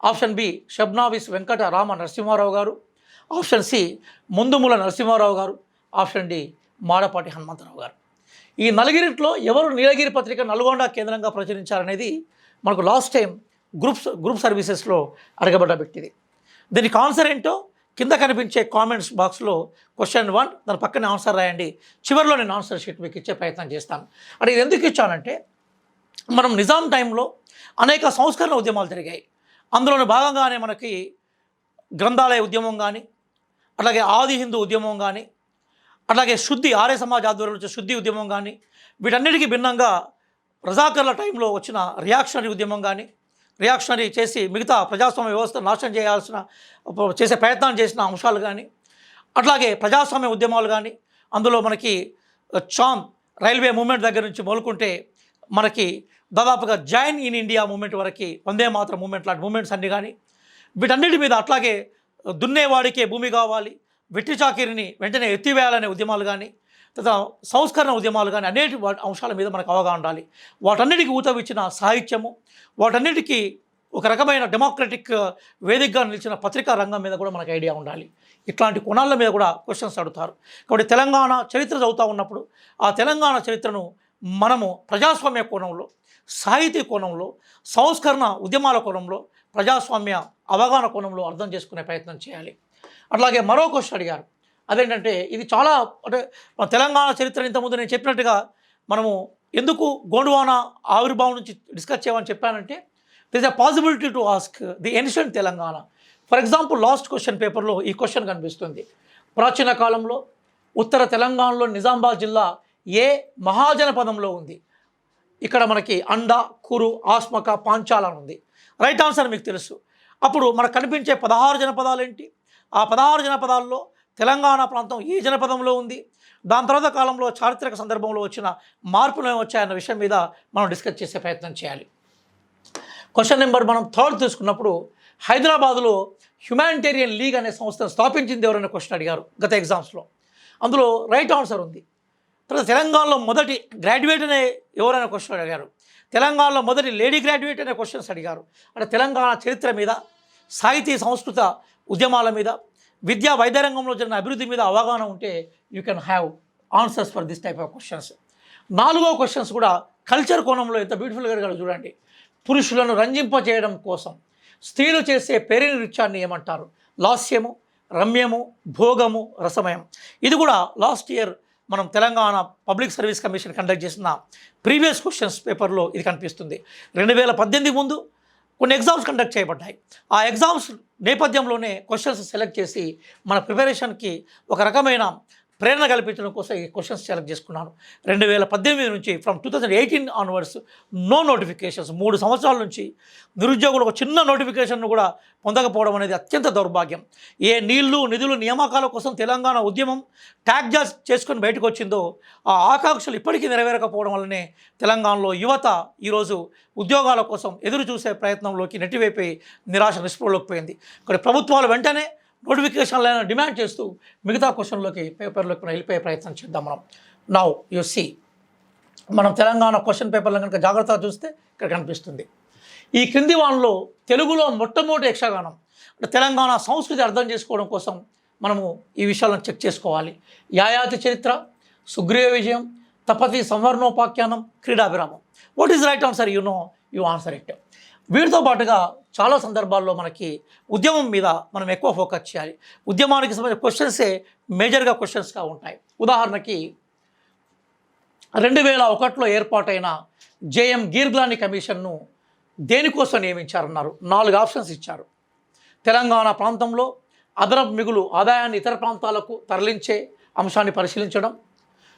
option B Shabnavis Venkata Rama Narasimha Rao, option C ముందుముల Narasimha Rao Rao, option D Madapati Hanumantharao గారు. ఈ నలుగురిలో ఎవరు నీలగిరి పత్రిక నల్గొండ కేంద్రంగా ప్రచురించారనేది మనకు లాస్ట్ టైం గ్రూప్ సర్వీసెస్లో అడగబడ్డ వ్యక్తిది. దీనికి ఆన్సర్ ఏంటో కింద కనిపించే కామెంట్స్ బాక్స్లో క్వశ్చన్ 1 దాని పక్కనే ఆన్సర్ రాయండి. చివరిలో నేను ఆన్సర్ షీట్ మీకు ఇచ్చే ప్రయత్నం చేస్తాను. అంటే ఇది ఎందుకు ఇచ్చానంటే మనం నిజాం టైంలో అనేక సంస్కరణ ఉద్యమాలు జరిగాయి. అందులోని భాగంగానే మనకి గ్రంథాలయ ఉద్యమం కానీ, అట్లాగే ఆది హిందూ ఉద్యమం కానీ, అట్లాగే శుద్ధి ఆర్య సమాజ్ ఆధ్వర్యంలో వచ్చే శుద్ధి ఉద్యమం కానీ, వీటన్నిటికీ భిన్నంగా రజాకర్ల టైంలో వచ్చిన రియాక్షనరీ ఉద్యమం కానీ, రియాక్షనరీ చేసి మిగతా ప్రజాస్వామ్య వ్యవస్థను నాశనం చేసే ప్రయత్నం చేసిన అంశాలు కానీ, అట్లాగే ప్రజాస్వామ్య ఉద్యమాలు కానీ, అందులో మనకి చాంద్ రైల్వే మూమెంట్ దగ్గర నుంచి మొదలుకుంటే మనకి దాదాపుగా జాయిన్ ఇన్ ఇండియా మూమెంట్ వరకు, వందే మాత్రం మూమెంట్ లాంటి మూమెంట్స్ అన్నీ కానీ, వీటన్నిటి మీద అట్లాగే దున్నేవాడికే భూమి కావాలి, వెట్టి చాకిరిని వెంటనే ఎత్తివేయాలనే ఉద్యమాలు కానీ, తర్వాత సంస్కరణ ఉద్యమాలు కానీ అనేటి అంశాల మీద మనకు అవగాహన ఉండాలి. వాటన్నిటికీ ఊతవిచ్చిన సాహిత్యము, వాటన్నిటికీ ఒక రకమైన డెమోక్రటిక్ వేదికగా నిలిచిన పత్రికా రంగం మీద కూడా మనకు ఐడియా ఉండాలి. ఇట్లాంటి కోణాల మీద కూడా క్వశ్చన్స్ అడుగుతారు. కాబట్టి తెలంగాణ చరిత్ర చదువుతూ ఉన్నప్పుడు ఆ తెలంగాణ చరిత్రను మనము ప్రజాస్వామ్య కోణంలో, సాహితీ కోణంలో, సంస్కరణ ఉద్యమాల కోణంలో, ప్రజాస్వామ్య అవగాహన కోణంలో అర్థం చేసుకునే ప్రయత్నం చేయాలి. అట్లాగే మరో క్వశ్చన్ అడిగారు. అదేంటంటే ఇది చాలా, అంటే మన తెలంగాణ చరిత్ర ఇంతకుముందు నేను చెప్పినట్టుగా మనము ఎందుకు గోండువాన ఆవిర్భావం నుంచి డిస్కస్ చేయమని చెప్పానంటే, this a possibility to ask the ancient Telangana. For example last question పేపర్లో ఈ క్వశ్చన్ కనిపిస్తుంది. ప్రాచీన కాలంలో ఉత్తర తెలంగాణలో నిజామాబాద్ జిల్లా ఏ మహాజనపదంలో ఉంది? ఇక్కడ మనకి అండ, కురు, ఆస్మక, పాంచాల అని ఉంది. రైట్ ఆన్సర్ మీకు తెలుసు. అప్పుడు మనకు కనిపించే 16 జనపదాలు ఏంటి? ఆ 16 జనపదాల్లో తెలంగాణ ప్రాంతం ఏ జనపదంలో ఉంది? దాని తర్వాత కాలంలో చారిత్రక సందర్భంలో వచ్చిన మార్పులు వచ్చాయన్న విషయం మీద మనం డిస్కస్ చేసే ప్రయత్నం చేయాలి. క్వశ్చన్ నెంబర్ మనం 3 తీసుకున్నప్పుడు, హైదరాబాదులో హ్యుమానిటేరియన్ లీగ్ అనే సంస్థను స్థాపించింది ఎవరైనా క్వశ్చన్ అడిగారు గత ఎగ్జామ్స్లో. అందులో రైట్ ఆన్సర్ ఉంది. తర్వాత తెలంగాణలో మొదటి గ్రాడ్యుయేట్ అనే ఎవరైనా క్వశ్చన్ అడిగారు. తెలంగాణలో మొదటి లేడీ గ్రాడ్యుయేట్ అనే క్వశ్చన్స్ అడిగారు. అంటే తెలంగాణ చరిత్ర మీద, సాహితీ సంస్కృత ఉద్యమాల మీద, విద్యా వైద్య రంగంలో జరిగిన అభివృద్ధి మీద అవగాహన ఉంటే you can have answers for this type of questions. 4వ క్వశ్చన్స్ కూడా కల్చర్ కోణంలో ఎంత బ్యూటిఫుల్గా అడిగారు చూడండి. పురుషులను రంజింపజేయడం కోసం స్త్రీలు చేసే పేరిని నృత్యాన్ని ఏమంటారు? లాస్యము, రమ్యము, భోగము, రసమయం. ఇది కూడా లాస్ట్ ఇయర్ మనం Telangana public service commission conduct చేసిన ప్రీవియస్ క్వశ్చన్స్ పేపర్లో ఇది కనిపిస్తుంది. 2018 ముందు కొన్ని ఎగ్జామ్స్ కండక్ట్ చేయబడ్డాయి. ఆ ఎగ్జామ్స్ నేపథ్యంలోనే క్వశ్చన్స్ సెలెక్ట్ చేసి మన ప్రిపరేషన్కి ఒక రకమైన ప్రేరణ కల్పించడం కోసం ఈ క్వశ్చన్స్ సెలెక్ట్ చేసుకున్నాను. 2018 నుంచి ఫ్రమ్ 2018 ఆన్వర్డ్స్ నో నోటిఫికేషన్స్. 3 సంవత్సరాల నుంచి నిరుద్యోగులు ఒక చిన్న నోటిఫికేషన్ను కూడా పొందకపోవడం అనేది అత్యంత దౌర్భాగ్యం. ఏ నీళ్లు, నిధులు, నియామకాల కోసం తెలంగాణ ఉద్యమం ట్యాగ్ చేసుకొని బయటకు వచ్చిందో ఆ ఆకాంక్షలు ఇప్పటికీ నెరవేరకపోవడం వల్లనే తెలంగాణలో యువత ఈరోజు ఉద్యోగాల కోసం ఎదురు చూసే ప్రయత్నంలోకి నెట్టివైపోయి నిరాశ నిస్పృహలోకి పోయింది. కొన్ని ప్రభుత్వాలు వెంటనే నోటిఫికేషన్లను డిమాండ్ చేస్తూ మిగతా క్వశ్చన్లోకి పేపర్లోకి వెళ్ళిపోయే ప్రయత్నం చేద్దాం. మనం నౌ యు సీ, మనం తెలంగాణ క్వశ్చన్ పేపర్లో కనుక జాగ్రత్తగా చూస్తే ఇక్కడ కనిపిస్తుంది. ఈ క్రింది వానలో తెలుగులో మొట్టమొదటి యక్షగానం, అంటే తెలంగాణ సంస్కృతి అర్థం చేసుకోవడం కోసం మనము ఈ విషయాలను చెక్ చేసుకోవాలి. యాయాతి Charitra, Sugriva Vijayam, Tapati Samvaranopakhyanam, Kridabhiramam. What is right answer? You answer it. వీటితో పాటుగా చాలా సందర్భాల్లో మనకి ఉద్యమం మీద మనం ఎక్కువ ఫోకస్ చేయాలి. ఉద్యమానికి సంబంధించిన క్వశ్చన్సే మేజర్గా క్వశ్చన్స్గా ఉంటాయి. ఉదాహరణకి 2001లో ఏర్పాటైన జేఎం గీర్గ్లాని కమిషన్ను దేనికోసం నియమించారన్నారు? 4 ఆప్షన్స్ ఇచ్చారు. తెలంగాణ ప్రాంతంలో అదనపు మిగులు ఆదాయాన్ని ఇతర ప్రాంతాలకు తరలించే అంశాన్ని పరిశీలించడం,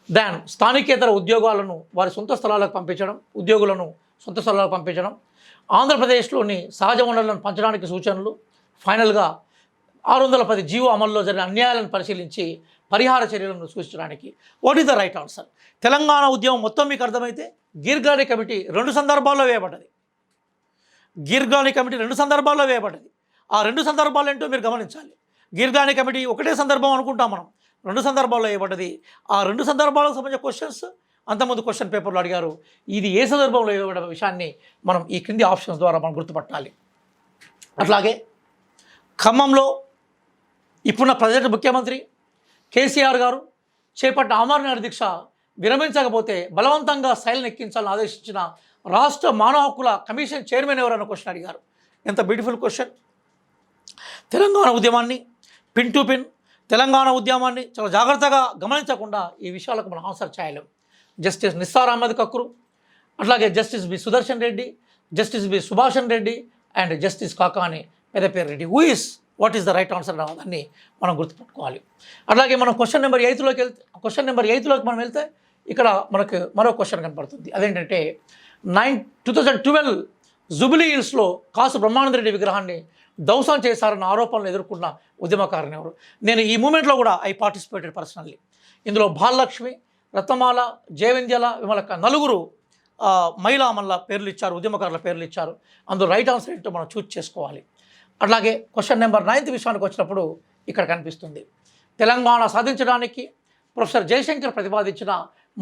దాన్ స్థానికేతర ఉద్యోగాలను వారి సొంత స్థలాలకు పంపించడం, ఉద్యోగులను సొంత స్థలాలకు పంపించడం, ఆంధ్రప్రదేశ్లోని సహజ వనరులను పంచడానికి సూచనలు, ఫైనల్గా 610 జీవో అమల్లో జరిగిన అన్యాయాలను పరిశీలించి పరిహార చర్యలను సూచించడానికి. What is the right answer? Telangana ఉద్యమం మొత్తం మీకు అర్థమైతే గీర్గ్లాని కమిటీ 2 సందర్భాల్లో వేయబడ్డది. గీర్గ్లాని కమిటీ 2 సందర్భాల్లో వేయబడ్డది. ఆ 2 సందర్భాలు ఏంటో మీరు గమనించాలి. గీర్గ్లాని కమిటీ ఒకటే సందర్భం అనుకుంటాం మనం, 2 సందర్భాల్లో వేయబడ్డది. ఆ 2 సందర్భాలకు సంబంధించిన క్వశ్చన్స్ అంతకుముందు క్వశ్చన్ పేపర్లో అడిగారు. ఇది ఏ సందర్భంలో ఇవ్వబడిన విషయాన్ని మనం ఈ క్రింది ఆప్షన్స్ ద్వారా మనం గుర్తుపట్టాలి. అట్లాగే ఖమ్మంలో ఇప్పుడున్న ప్రజెంట్ ముఖ్యమంత్రి కేసీఆర్ గారు చేపట్టిన ఆమరణ దీక్ష విరమించకపోతే బలవంతంగా శైలిని ఎక్కించాలని ఆదేశించిన రాష్ట్ర మానవ హక్కుల కమిషన్ చైర్మన్ ఎవరన్న క్వశ్చన్ అడిగారు. ఎంత బ్యూటిఫుల్ క్వశ్చన్. తెలంగాణ ఉద్యమాన్ని పిన్ టు పిన్, తెలంగాణ ఉద్యమాన్ని చాలా జాగ్రత్తగా గమనించకుండా ఈ విషయాలకు మనం ఆన్సర్ చేయలేం. జస్టిస్ నిస్సార్ అహ్మద్ కక్రు, అట్లాగే justice B Sudershan Reddy, justice B Subhashan Reddy and justice Kakani Pedaperu Reddy. What is the right answer దాన్ని మనం గుర్తుపెట్టుకోవాలి. అట్లాగే మనం క్వశ్చన్ నెంబర్ 8లోకి మనం వెళ్తే ఇక్కడ మనకు మరో క్వశ్చన్ కనపడుతుంది. అదేంటంటే 2012 జూబిలీ హిల్స్లో కాసు బ్రహ్మానంద రెడ్డి విగ్రహాన్ని ధ్వంసం చేశారన్న ఆరోపణలు ఎదుర్కొన్న ఉద్యమకారుని ఎవరు? నేను ఈ మూమెంట్లో కూడా ఐ పార్టిసిపేటెడ్ పర్సనల్లీ. ఇందులో భాలలక్ష్మి, రత్నమాల, జయవింద్యల, విమలక్క నలుగురు మహిళామల్ల పేర్లు ఇచ్చారు, ఉద్యమకారుల పేర్లు ఇచ్చారు. అందులో రైట్ ఆన్సర్ ఏంటో మనం చూస్ చేసుకోవాలి. అట్లాగే క్వశ్చన్ నెంబర్ 9 విషయానికి వచ్చినప్పుడు ఇక్కడ కనిపిస్తుంది. తెలంగాణ సాధించడానికి ప్రొఫెసర్ జయశంకర్ ప్రతిపాదించిన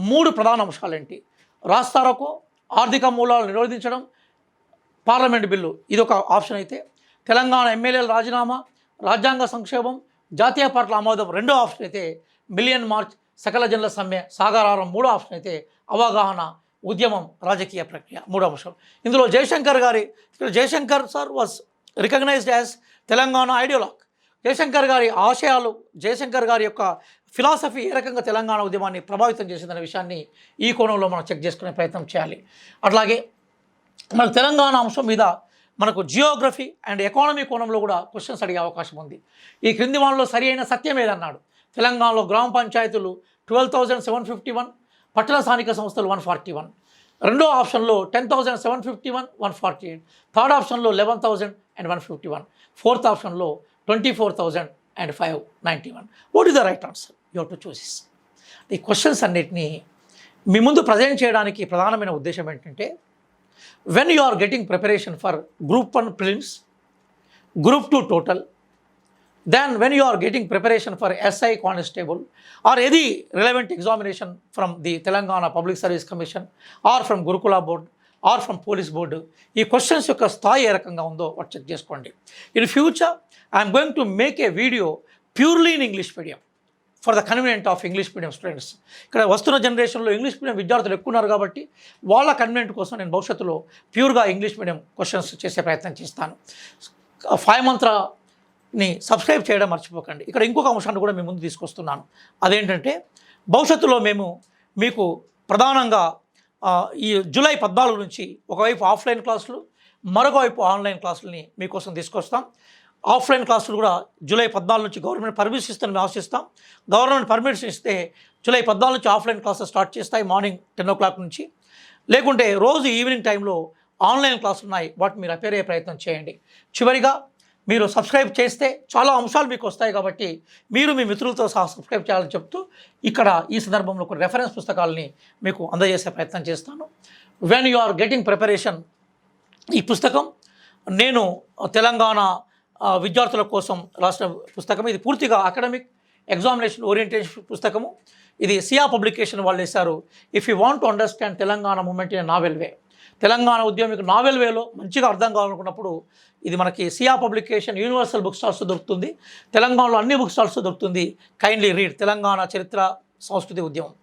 3 ప్రధాన అంశాలు ఏంటి? రాస్తారోకో, ఆర్థిక మూలాలు నిరోధించడం, పార్లమెంట్ బిల్లు ఇది ఒక ఆప్షన్ అయితే, తెలంగాణ ఎమ్మెల్యేల రాజీనామా, రాజ్యాంగ సంక్షేమం, జాతీయ పార్టీల ఆమోదం రెండో ఆప్షన్ అయితే, మిలియన్ మార్చ్, సకల జనుల సమ్మె, సాగరారం మూడో ఆప్షన్ అయితే, అవగాహన, ఉద్యమం, రాజకీయ ప్రక్రియ మూడో అంశం. ఇందులో Jayashankar sir was recognised as Telangana ideology. Jayashankar గారి ఆశయాలు, జయశంకర్ గారి యొక్క ఫిలాసఫీ ఏ రకంగా తెలంగాణ ఉద్యమాన్ని ప్రభావితం చేసిందనే విషయాన్ని ఈ కోణంలో మనం చెక్ చేసుకునే ప్రయత్నం చేయాలి. అట్లాగే మనకు తెలంగాణ అంశం మీద మనకు జియోగ్రఫీ అండ్ ఎకానమీ కోణంలో కూడా క్వశ్చన్స్ అడిగే అవకాశం ఉంది. ఈ క్రింది వాటిలో సరి అయిన సత్యం ఏదన్నాడు? తెలంగాణలో గ్రామ పంచాయతీలు 12,751, పట్టణ స్థానిక సంస్థలు 141. రెండో ఆప్షన్లో 10,751, 148. థర్డ్ ఆప్షన్లో 11,151. ఫోర్త్ ఆప్షన్లో 24,591. What is the right answer? You have to choose. ఈ క్వశ్చన్స్ అన్నిటినీ మీ ముందు ప్రజెంట్ చేయడానికి ప్రధానమైన ఉద్దేశం ఏంటంటే, when you are getting preparation for Group 1 prelims, Group 2 total, then when you are getting preparation for SI constable or any relevant examination from the Telangana Public Service Commission or from Gurukula board or from police board, ఈ questions యొక్క స్థాయి ఏ రకంగా ఉందో వాటి check చేసుకోండి. In future I'm going to make a video purely in English medium for the convenient of English medium students. ఇక్కడ వస్తున్న జనరేషన్లో ఇంగ్లీష్ మీడియం విద్యార్థులు ఎక్కువ ఉన్నారు కాబట్టి వాళ్ళ కన్వీనియంట్ కోసం నేను భవిష్యత్తులో ప్యూర్గా ఇంగ్లీష్ మీడియం క్వశ్చన్స్ చేసే ప్రయత్నం చేస్తాను. 5 మంత్ని సబ్స్క్రైబ్ చేయడం మర్చిపోకండి. ఇక్కడ ఇంకొక అంశాన్ని కూడా మీ ముందు తీసుకొస్తున్నాను. అదేంటంటే, భవిష్యత్తులో మేము మీకు ప్రధానంగా ఈ జూలై 14 నుంచి ఒకవైపు ఆఫ్లైన్ క్లాసులు, మరొక వైపు ఆన్లైన్ క్లాసులని మీకోసం తీసుకొస్తాం. ఆఫ్లైన్ క్లాసులు కూడా జూలై 14 నుంచి గవర్నమెంట్ పర్మిషన్ ఇస్తుందని మేము ఆశిస్తాం. గవర్నమెంట్ పర్మిషన్ ఇస్తే జూలై 14 నుంచి ఆఫ్లైన్ క్లాసెస్ స్టార్ట్ చేస్తాయి మార్నింగ్ 10 o'clock నుంచి. లేకుంటే రోజు ఈవినింగ్ టైంలో ఆన్లైన్ క్లాసులు ఉన్నాయి, వాటిని మీరు అపేర్ అయ్యే ప్రయత్నం చేయండి. చివరిగా మీరు సబ్స్క్రైబ్ చేస్తే చాలా అంశాలు మీకు వస్తాయి కాబట్టి మీరు మీ మిత్రులతో సహా సబ్స్క్రైబ్ చేయాలని చెప్తూ ఇక్కడ ఈ సందర్భంలో కొన్ని రెఫరెన్స్ పుస్తకాలని మీకు అందజేసే ప్రయత్నం చేస్తాను. When you are getting preparation, ఈ పుస్తకం నేను తెలంగాణ విద్యార్థుల కోసం రాసిన పుస్తకం. ఇది పూర్తిగా అకాడమిక్ ఎగ్జామినేషన్ ఓరియంటేషన్ పుస్తకము. ఇది సియా పబ్లికేషన్ వాళ్ళు వేశారు. If you want to understand Telangana movement in novel way, Telangana ఉద్యమం మీకు నావెల్ వేలో మంచిగా అర్థం కావాలనుకున్నప్పుడు ఇది మనకి సియా పబ్లికేషన్ యూనివర్సల్ బుక్ స్టాల్స్లో దొరుకుతుంది. తెలంగాణలో అన్ని బుక్ స్టాల్స్లో దొరుకుతుంది. కైండ్లీ రీడ్ తెలంగాణ చరిత్ర, సంస్కృతి, ఉద్యమం.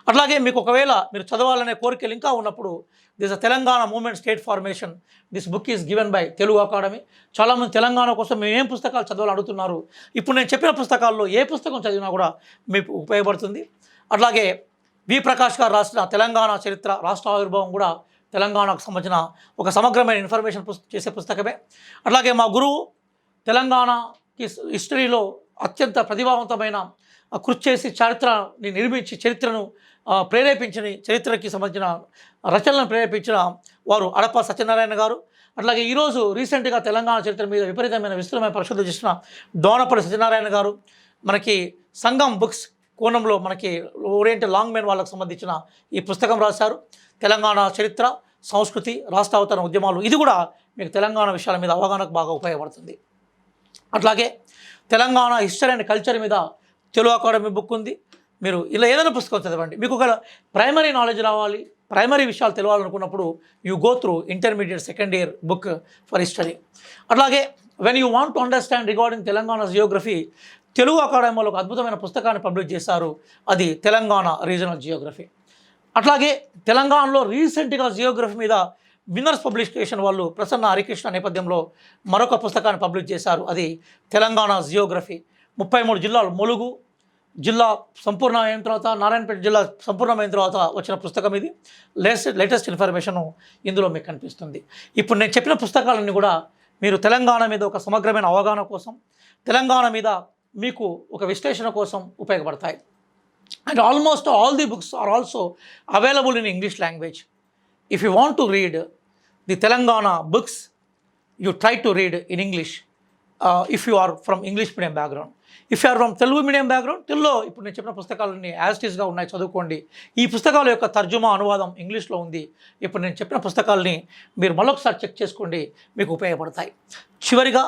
అట్లాగే మీకు ఒకవేళ మీరు చదవాలనే కోరికలు ఇంకా ఉన్నప్పుడు this a Telangana movement state formation, this book is given by Telugu Academy. చాలామంది తెలంగాణ కోసం మేము ఏం పుస్తకాలు చదవాలని అడుగుతున్నారు. ఇప్పుడు నేను చెప్పిన పుస్తకాల్లో ఏ పుస్తకం చదివినా కూడా మీకు ఉపయోగపడుతుంది. అట్లాగే వి ప్రకాష్ గారు రాసిన తెలంగాణ చరిత్ర, రాష్ట్ర ఆవిర్భావం కూడా తెలంగాణకు సంబంధించిన ఒక సమగ్రమైన ఇన్ఫర్మేషన్ చేసే పుస్తకమే. అట్లాగే మా గురువు తెలంగాణకి హిస్టరీలో అత్యంత ప్రతిభావంతమైన కృషి చేసి చరిత్రని నిర్మించి చరిత్రను ప్రేరేపించిన, చరిత్రకి సంబంధించిన రచనలను ప్రేరేపించిన వారు అడప సత్యనారాయణ గారు. అట్లాగే ఈరోజు రీసెంట్గా తెలంగాణ చరిత్ర మీద విపరీతమైన విస్తృతమైన పరిశోధన చేసిన దోనపల్లి సత్యనారాయణ గారు మనకి సంగం బుక్స్ కోణంలో మనకి ఓరియంటల్ లాంగ్ మెన్ వాళ్ళకు సంబంధించిన ఈ పుస్తకం రాశారు. తెలంగాణ చరిత్ర, సంస్కృతి, రాష్ట్ర అవతరణ ఉద్యమాలు. ఇది కూడా మీకు తెలంగాణ విషయాల మీద అవగాహనకు బాగా ఉపయోగపడుతుంది. అట్లాగే తెలంగాణ హిస్టరీ అండ్ కల్చర్ మీద తెలుగు అకాడమీ బుక్ ఉంది. మీరు ఇలా ఏదైనా పుస్తకం చదవండి. మీకు ఒక ప్రైమరీ నాలెడ్జ్ రావాలి, ప్రైమరీ విషయాలు తెలియాలనుకున్నప్పుడు you go through intermediate second year book for history. అట్లాగే when you want to understand regarding Telangana geography, Telugu అకాడమీలో ఒక అద్భుతమైన పుస్తకాన్ని పబ్లిష్ చేశారు. అది తెలంగాణ రీజనల్ జియోగ్రఫీ. అట్లాగే తెలంగాణలో రీసెంట్గా జియోగ్రఫీ మీద విన్నర్స్ పబ్లికేషన్ వాళ్ళు ప్రసన్న హరికృష్ణ నేపథ్యంలో మరొక పుస్తకాన్ని పబ్లిష్ చేశారు. అది తెలంగాణ జియోగ్రఫీ. 33 జిల్లాలు, ములుగు, జిల్లా సంపూర్ణమైన తర్వాత, నారాయణపేట జిల్లా సంపూర్ణమైన తర్వాత వచ్చిన పుస్తకం ఇది. లేటెస్ట్ ఇన్ఫర్మేషను ఇందులో మీకు కనిపిస్తుంది. ఇప్పుడు నేను చెప్పిన పుస్తకాలన్నీ కూడా మీరు తెలంగాణ మీద ఒక సమగ్రమైన అవగాహన కోసం, తెలంగాణ మీద మీకు ఒక విశ్లేషణ కోసం ఉపయోగపడతాయి. And almost all the books are also available in English language. If you want to read the Telangana books, you try to read in English if you are from English medium background. If you are from Telugu medium background, తెలుగులో ఇప్పుడు నేను చెప్పిన పుస్తకాలన్నీ as it ఈస్గా ఉన్నాయి, చదువుకోండి. ఈ పుస్తకాల యొక్క తర్జుమా అనువాదం ఇంగ్లీష్లో ఉంది. ఇప్పుడు నేను చెప్పిన పుస్తకాలని మీరు మరొకసారి చెక్ చేసుకోండి, మీకు ఉపయోగపడతాయి. చివరిగా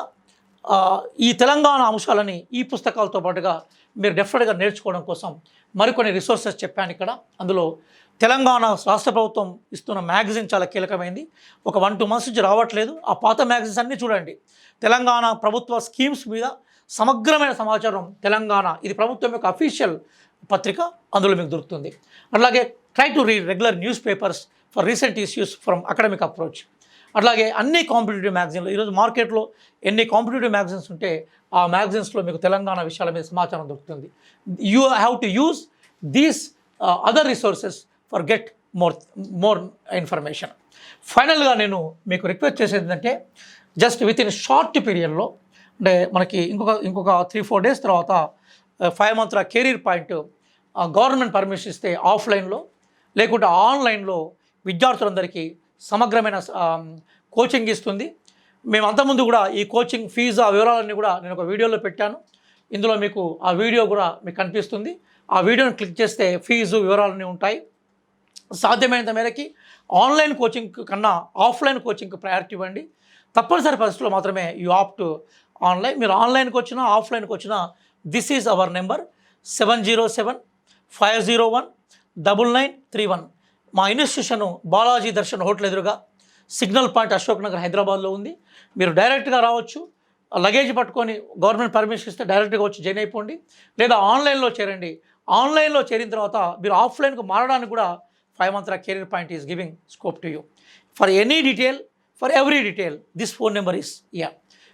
ఈ తెలంగాణ అంశాలని ఈ పుస్తకాలతో పాటుగా మీరు డెఫినెట్గా నేర్చుకోవడం కోసం మరికొన్ని రిసోర్సెస్ చెప్పాను ఇక్కడ. అందులో తెలంగాణ రాష్ట్ర ప్రభుత్వం ఇస్తున్న మ్యాగజైన్ చాలా కీలకమైంది. ఒక 1-2 months నుంచి రావట్లేదు. ఆ పాత మ్యాగజైన్స్ అన్నీ చూడండి. తెలంగాణ ప్రభుత్వ స్కీమ్స్ మీద సమగ్రమైన సమాచారం తెలంగాణ, ఇది ప్రభుత్వం యొక్క అఫీషియల్ పత్రిక, అందులో మీకు దొరుకుతుంది. అట్లాగే try to read regular news papers for recent issues from academic approach. అట్లాగే అన్ని కాంపిటేటివ్ మ్యాగజైన్లు, ఈరోజు మార్కెట్లో ఎన్ని కాంపిటేటివ్ మ్యాగజైన్స్ ఉంటే ఆ మ్యాగజైన్స్లో మీకు తెలంగాణ విషయాల మీద సమాచారం దొరుకుతుంది. You have to use these other resources for get more information. ఫైనల్గా నేను మీకు రిక్వెస్ట్ చేసేది ఏంటంటే, జస్ట్ విత్ ఇన్ షార్ట్ పీరియడ్లో, అంటే మనకి ఇంకొక 3-4 days తర్వాత 5 month career point government permission ఇస్తే ఆఫ్లైన్లో లేకుంటే ఆన్లైన్లో విద్యార్థులందరికీ సమగ్రమైన కోచింగ్ ఇస్తుంది. మేము అంతకుముందు కూడా ఈ కోచింగ్ ఫీజు ఆ వివరాలన్నీ కూడా నేను ఒక వీడియోలో పెట్టాను. ఇందులో మీకు ఆ వీడియో కూడా మీకు కనిపిస్తుంది. ఆ వీడియోని క్లిక్ చేస్తే ఫీజు వివరాలన్నీ ఉంటాయి. సాధ్యమైనంత మేరకి ఆన్లైన్ కోచింగ్ కన్నా ఆఫ్లైన్ కోచింగ్కి ప్రయారిటీ ఇవ్వండి. తప్పనిసరి పరిస్థితుల్లో మాత్రమే యూ ఆప్ట్ ఆన్లైన్. మీరు ఆన్లైన్కి వచ్చినా ఆఫ్లైన్కి వచ్చినా దిస్ ఈజ్ అవర్ నెంబర్ 707-501-9931. మా ఇన్స్టిట్యూషన్ బాలాజీ దర్శన్ హోటల్ ఎదురుగా సిగ్నల్ పాయింట్ అశోక్ నగర్ హైదరాబాద్లో ఉంది. మీరు డైరెక్ట్గా రావచ్చు. లగేజ్ పట్టుకొని గవర్నమెంట్ పర్మిషన్ ఇస్తే డైరెక్ట్గా వచ్చి జాయిన్ అయిపోండి, లేదా ఆన్లైన్లో చేరండి. ఆన్లైన్లో చేరిన తర్వాత మీరు ఆఫ్లైన్కు మారడానికి కూడా 5 month career point is giving scope to you. For any detail, for every detail, this phone number is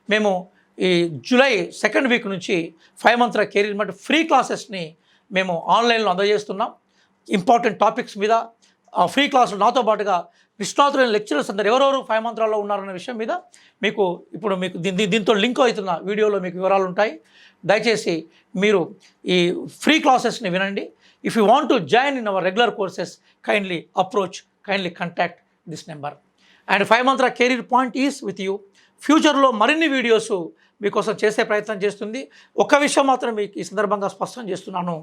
మేము ఈ జూలై 2nd week నుంచి 5 month కెరీర్ అంటే ఫ్రీ క్లాసెస్ని మేము ఆన్లైన్లో అందజేస్తున్నాం. ఇంపార్టెంట్ టాపిక్స్ మీద ఫ్రీ క్లాసులు నాతో పాటుగా నిష్ణాతులైన లెక్చరర్స్ అందరు ఎవరెవరు 5 month ఉన్నారన్న విషయం మీద మీకు ఇప్పుడు మీకు దీంతో లింక్ అవుతున్న వీడియోలో మీకు వివరాలు ఉంటాయి. దయచేసి మీరు ఈ ఫ్రీ క్లాసెస్ని వినండి. If you want to join in our regular courses, kindly contact this number. And 5 month career point is with you. ఫ్యూచర్లో మరిన్ని వీడియోస్ మీకోసం చేసే ప్రయత్నం చేస్తుంది. ఒక్క విషయం మాత్రం మీకు ఈ సందర్భంగా స్పష్టం చేస్తున్నాను.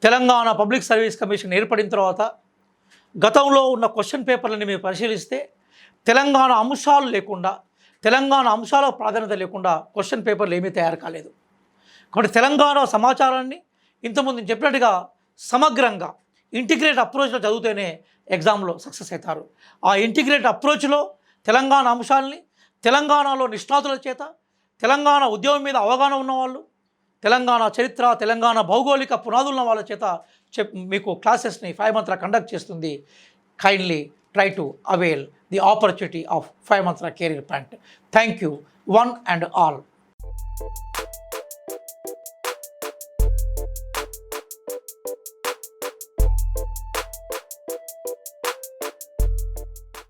తెలంగాణ పబ్లిక్ సర్వీస్ కమిషన్ ఏర్పడిన తర్వాత గతంలో ఉన్న క్వశ్చన్ పేపర్లని మీరు పరిశీలిస్తే తెలంగాణ అంశాలు లేకుండా, తెలంగాణ అంశాలకు ప్రాధాన్యత లేకుండా క్వశ్చన్ పేపర్లు ఏమీ తయారు కాలేదు. కాబట్టి తెలంగాణ సమాచారాన్ని ఇంతకుముందు చెప్పినట్టుగా సమగ్రంగా ఇంటిగ్రేట్ అప్రోచ్లో చదివితేనే ఎగ్జామ్లో సక్సెస్ అవుతారు. ఆ ఇంటిగ్రేట్ అప్రోచ్లో తెలంగాణ అంశాలని తెలంగాణలో నిష్ణాతుల చేత, తెలంగాణ ఉద్యమం మీద అవగాహన ఉన్నవాళ్ళు, తెలంగాణ చరిత్ర, తెలంగాణ భౌగోళిక పునాదున్న వాళ్ళ చేత మీకు క్లాసెస్ని 5 month కండక్ట్ చేస్తుంది. Kindly try to avail the opportunity of 5 month career point. Thank you one and all.